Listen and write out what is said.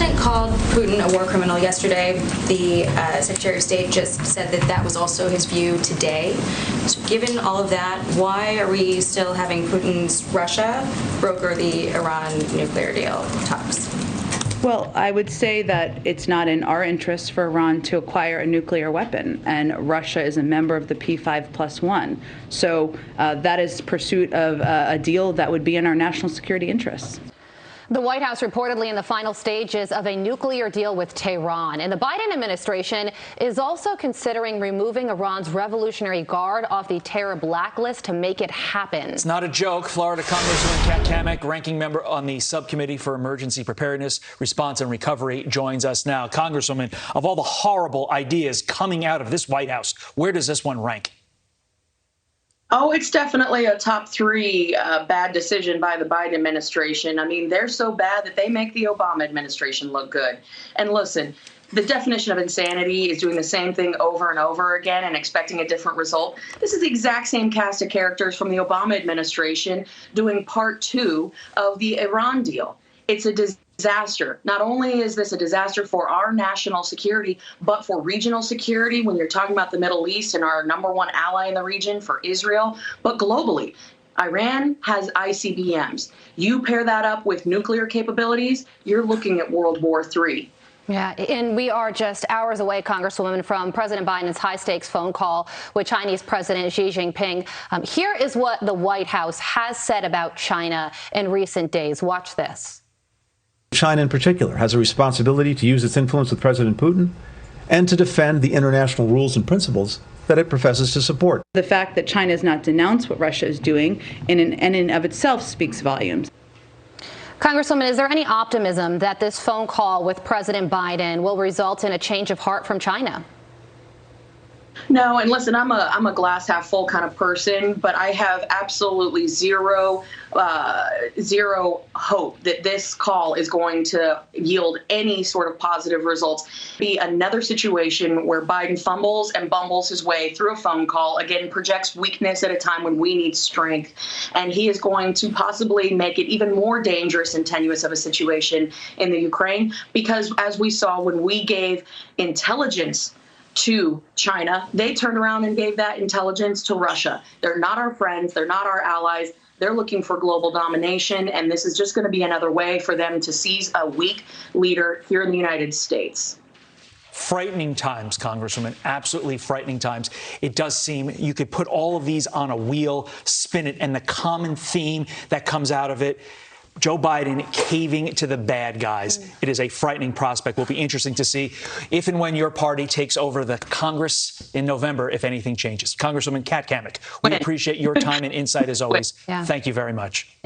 president called Putin a war criminal yesterday. The Secretary of State just said that that was also his view today. So given all of that, why are we still having Putin's Russia broker the Iran nuclear deal talks? Well, I would say that it's not in our interest for Iran to acquire a nuclear weapon, and Russia is a member of the P5+1. So that is pursuit of a deal that would be in our national security interests. The White House reportedly in the final stages of a nuclear deal with Tehran. And the Biden administration is also considering removing Iran's Revolutionary Guard off the terror blacklist to make it happen. It's not a joke. Florida Congresswoman Cammack, ranking member on the Subcommittee for Emergency Preparedness, Response and Recovery, joins us now. Congresswoman, of all the horrible ideas coming out of this White House, where does this one rank? Oh, it's definitely a top three bad decision by the Biden administration. I mean, they're so bad that they make the Obama administration look good. And listen, the definition of insanity is doing the same thing over and over again and expecting a different result. This is the exact same cast of characters from the Obama administration doing part two of the Iran deal. It's a disaster. Not only is this a disaster for our national security, but for regional security when you're talking about the Middle East and our number one ally in the region for Israel, but globally. Iran has ICBMs. You pair that up with nuclear capabilities, you're looking at World War III. Yeah, and we are just hours away, Congresswoman, from President Biden's high-stakes phone call with Chinese President Xi Jinping. Here is what the White House has said about China in recent days. Watch this. China in particular has a responsibility to use its influence with President Putin and to defend the international rules and principles that it professes to support. The fact that China has not denounced what Russia is doing in and of itself speaks volumes. Congresswoman, is there any optimism that this phone call with President Biden will result in a change of heart from China? No, and listen, I'm a glass half full kind of person, but I have absolutely zero hope that this call is going to yield any sort of positive results. Be another situation where Biden fumbles and bumbles his way through a phone call, again, projects weakness at a time when we need strength. And he is going to possibly make it even more dangerous and tenuous of a situation in the Ukraine, because as we saw when we gave intelligence to China, they turned around and gave that intelligence to Russia. They're not our friends. They're not our allies. They're looking for global domination, and this is just going to be another way for them to seize a weak leader here in the United States. Frightening times, Congresswoman, absolutely frightening times. It does seem you could put all of these on a wheel, spin it, and the common theme that comes out of it, Joe Biden caving to the bad guys. It is a frightening prospect. Will be interesting to see if and when your party takes over the Congress in November, if anything changes. Congresswoman Cammack, we appreciate your time and insight as always. Thank you very much.